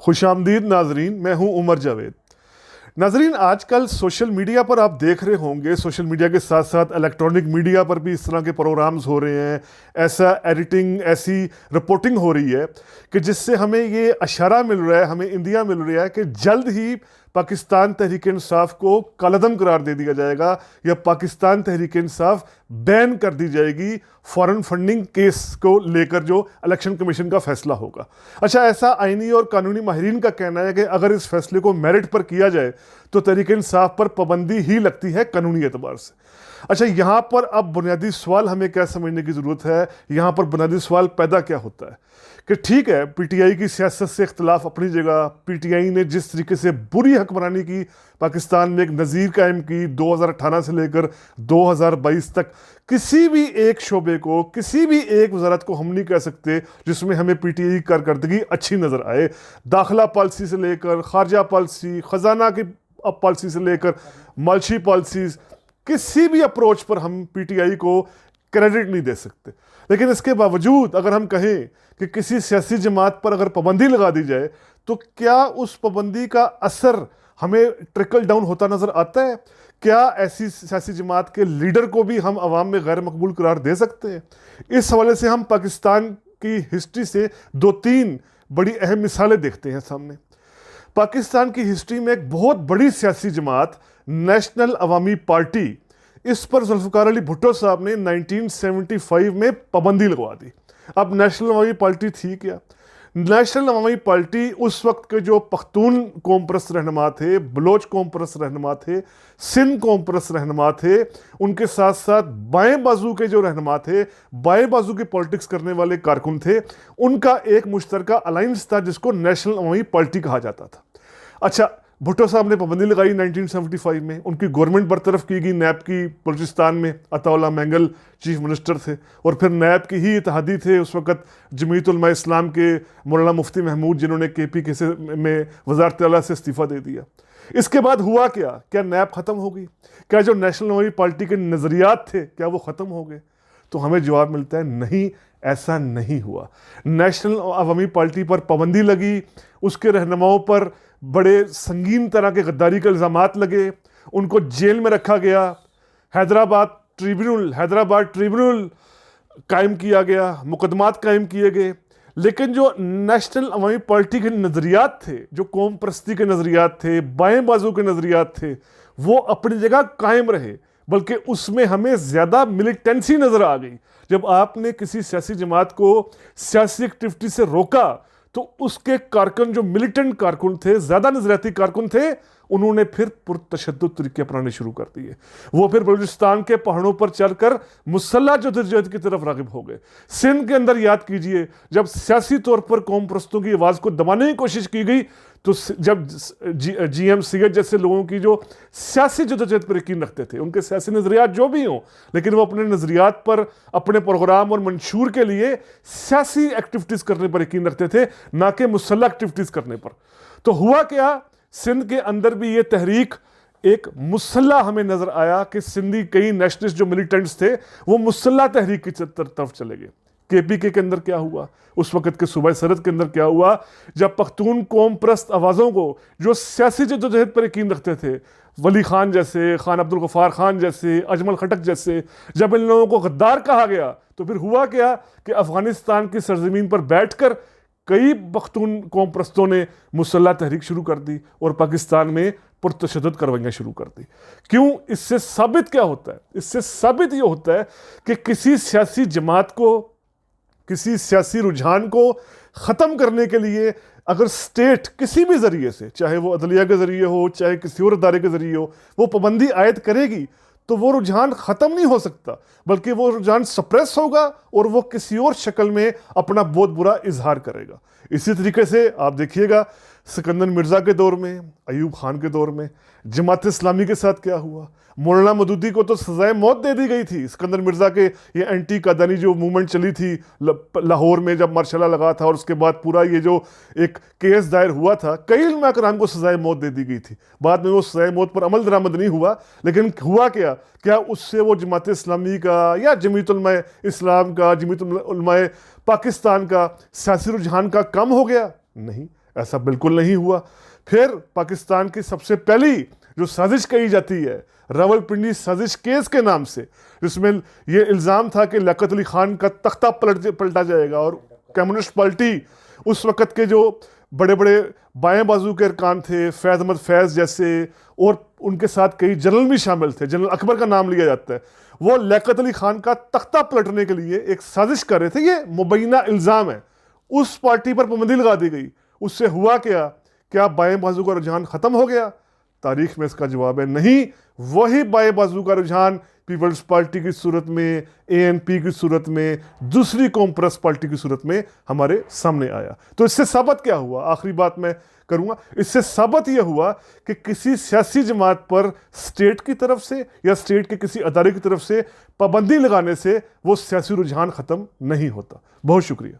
خوش آمدید ناظرین، میں ہوں عمر جاوید۔ ناظرین، آج کل سوشل میڈیا پر آپ دیکھ رہے ہوں گے، سوشل میڈیا کے ساتھ ساتھ الیکٹرانک میڈیا پر بھی اس طرح کے پروگرامز ہو رہے ہیں، ایسا ایڈیٹنگ، ایسی رپورٹنگ ہو رہی ہے کہ جس سے ہمیں یہ اشارہ مل رہا ہے، ہمیں اندیا مل رہا ہے کہ جلد ہی پاکستان تحریک انصاف کو کالعدم قرار دے دیا جائے گا، یا پاکستان تحریک انصاف بین کر دی جائے گی فارن فنڈنگ کیس کو لے کر جو الیکشن کمیشن کا فیصلہ ہوگا۔ اچھا، ایسا آئینی اور قانونی ماہرین کا کہنا ہے کہ اگر اس فیصلے کو میرٹ پر کیا جائے تو تحریک انصاف پر پابندی ہی لگتی ہے قانونی اعتبار سے۔ اچھا، یہاں پر اب بنیادی سوال ہمیں کیا سمجھنے کی ضرورت ہے، یہاں پر بنیادی سوال پیدا کیا ہوتا ہے کہ ٹھیک ہے، پی ٹی آئی کی سیاست سے اختلاف اپنی جگہ، پی ٹی آئی نے جس طریقے سے بری حکمرانی کی، پاکستان میں ایک نظیر قائم کی 2018 سے لے کر 2022 تک، کسی بھی ایک شعبے کو، کسی بھی ایک وزارت کو ہم نہیں کہہ سکتے جس میں ہمیں پی ٹی آئی کی کارکردگی اچھی نظر آئے۔ داخلہ پالیسی سے لے کر خارجہ پالیسی، خزانہ کی پالیسی سے لے کر معاشی پالیسیز، کسی بھی اپروچ پر ہم پی ٹی آئی کو کریڈٹ نہیں دے سکتے۔ لیکن اس کے باوجود اگر ہم کہیں کہ کسی سیاسی جماعت پر اگر پابندی لگا دی جائے تو کیا اس پابندی کا اثر ہمیں ٹرکل ڈاؤن ہوتا نظر آتا ہے؟ کیا ایسی سیاسی جماعت کے لیڈر کو بھی ہم عوام میں غیر مقبول قرار دے سکتے ہیں؟ اس حوالے سے ہم پاکستان کی ہسٹری سے 2-3 بڑی اہم مثالیں دیکھتے ہیں سامنے۔ پاکستان کی ہسٹری میں ایک بہت بڑی سیاسی جماعت نیشنل عوامی پارٹی، اس پر ذوالفقار علی بھٹو صاحب نے 1975 میں پابندی لگوا دی۔ اب نیشنل عوامی پارٹی تھی کیا؟ نیشنل عوامی پارٹی اس وقت کے جو پختون قوم پرست رہنما تھے، بلوچ قوم پرست رہنما تھے، سندھ قوم پرست رہنما تھے، ان کے ساتھ ساتھ بائیں بازو کے جو رہنما تھے، بائیں بازو کی پالیٹکس کرنے والے کارکن تھے، ان کا ایک مشترکہ الائنس تھا جس کو نیشنل عوامی پارٹی کہا جاتا تھا۔ اچھا، بھٹو صاحب نے پابندی لگائی 1975 میں، ان کی گورنمنٹ برطرف کی گئی نیب کی بلوچستان میں، عطا اللہ مینگل چیف منسٹر تھے، اور پھر نیب کی ہی اتحادی تھے اس وقت جمعیت علماء اسلام کے مولانا مفتی محمود، جنہوں نے کے پی کے میں وزارت اعلیٰ سے استعفیٰ دے دیا۔ اس کے بعد ہوا کیا نیب ختم ہو گئی؟ کیا جو نیشنل عوامی پارٹی کے نظریات تھے کیا وہ ختم ہو گئے؟ تو ہمیں جواب ملتا ہے نہیں، ایسا نہیں ہوا۔ نیشنل عوامی پارٹی پر پابندی لگی، اس کے رہنماؤں پر بڑے سنگین طرح کے غداری کے الزامات لگے، ان کو جیل میں رکھا گیا، حیدرآباد ٹریبیونل قائم کیا گیا، مقدمات قائم کیے گئے۔ لیکن جو نیشنل عوامی پارٹی کے نظریات تھے، جو قوم پرستی کے نظریات تھے، بائیں بازو کے نظریات تھے، وہ اپنی جگہ قائم رہے، بلکہ اس میں ہمیں زیادہ ملیٹنسی نظر آ گئی۔ جب آپ نے کسی سیاسی جماعت کو سیاسی ایکٹیویٹی سے روکا تو اس کے کارکن جو ملیٹنٹ کارکن تھے، زیادہ نظریاتی کارکن تھے، انہوں نے پھر پرتشدد طریقے اپنانے شروع کر دیے۔ وہ پھر بلوچستان کے پہاڑوں پر چڑھ کر مسلح جدوجہد کی طرف راغب ہو گئے۔ سندھ کے اندر یاد کیجئے، جب سیاسی طور پر قوم پرستوں کی آواز کو دبانے کی کوشش کی گئی تو جب جی ایم سیٹ جیسے لوگوں کی جو سیاسی جدوجہد پر یقین رکھتے تھے، ان کے سیاسی نظریات جو بھی ہوں، لیکن وہ اپنے نظریات پر، اپنے پروگرام اور منشور کے لیے سیاسی ایکٹیویٹیز کرنے پر یقین رکھتے تھے، نہ کہ مسلح ایکٹیویٹیز کرنے پر۔ تو ہوا کیا، سندھ کے اندر بھی یہ تحریک ایک مسلح ہمیں نظر آیا کہ سندھی کئی نیشنلسٹ جو ملیٹنٹس تھے وہ مسلح تحریک کی طرف چلے گئے۔ کے پی کے اندر کیا ہوا، اس وقت کے صوبہ سرحد کے اندر کیا ہوا، جب پختون قوم پرست آوازوں کو جو سیاسی جدوجہد پر یقین رکھتے تھے، ولی خان جیسے، خان عبد الغفار خان جیسے، اجمل خٹک جیسے، جب ان لوگوں کو غدار کہا گیا تو پھر ہوا کیا کہ افغانستان کی سرزمین پر بیٹھ کر کئی پختون قوم پرستوں نے مسلح تحریک شروع کر دی اور پاکستان میں پرتشدد کاروائیاں شروع کر دی۔ کیوں؟ اس سے ثابت کیا ہوتا ہے؟ اس سے ثابت یہ ہوتا ہے کہ کسی سیاسی جماعت کو، کسی سیاسی رجحان کو ختم کرنے کے لیے اگر اسٹیٹ کسی بھی ذریعے سے، چاہے وہ عدلیہ کے ذریعے ہو، چاہے کسی اور ادارے کے ذریعے ہو، وہ پابندی عائد کرے گی تو وہ رجحان ختم نہیں ہو سکتا، بلکہ وہ رجحان سپریس ہوگا اور وہ کسی اور شکل میں اپنا بہت برا اظہار کرے گا۔ اسی طریقے سے آپ دیکھیے گا سکندر مرزا کے دور میں، ایوب خان کے دور میں جماعت اسلامی کے ساتھ کیا ہوا۔ مولانا مودودی کو تو سزائے موت دے دی گئی تھی۔ سکندر مرزا کے یہ اینٹی قادیانی جو موومنٹ چلی تھی لاہور میں جب مارشل لا لگا تھا، اور اس کے بعد پورا یہ جو ایک کیس دائر ہوا تھا، کئی علماء کرام کو سزائے موت دے دی گئی تھی۔ بعد میں وہ سزائے موت پر عمل درآمد نہیں ہوا، لیکن ہوا کیا اس سے وہ جماعت اسلامی کا یا جمعیت علماء اسلام کا، جمعیت علماء پاکستان کا سیاسی رجحان کا کم ہو گیا؟ نہیں، ایسا بالکل نہیں ہوا. پھر پاکستان کی سب سے پہلی جو سازش کہی جاتی ہے راول پنڈی سازش کیس کے نام سے، جس میں یہ الزام تھا کہ لیاقت علی خان کا تختہ پلٹا جائے گا، اور کمیونسٹ پارٹی اس وقت کے جو بڑے بڑے بائیں بازو کے ارکان تھے، فیض احمد فیض جیسے، اور ان کے ساتھ کئی جنرل بھی شامل تھے، جنرل اکبر کا نام لیا جاتا ہے، وہ لیاقت علی خان کا تختہ پلٹنے کے لیے ایک سازش کر رہے تھے. یہ مبینہ الزام ہے. اس پارٹی پر پابندی لگا دی گئی. اس سے ہوا کیا بائیں بازو کا رجحان ختم ہو گیا؟ تاریخ میں اس کا جواب ہے نہیں. وہی بائیں بازو کا رجحان پیپلز پارٹی کی صورت میں، ANP کی صورت میں، دوسری قوم پرست پارٹی کی صورت میں ہمارے سامنے آیا. تو اس سے ثابت کیا ہوا؟ آخری بات میں کروں گا. اس سے ثابت یہ ہوا کہ کسی سیاسی جماعت پر اسٹیٹ کی طرف سے یا اسٹیٹ کے کسی ادارے کی طرف سے پابندی لگانے سے وہ سیاسی رجحان ختم نہیں ہوتا. بہت شکریہ.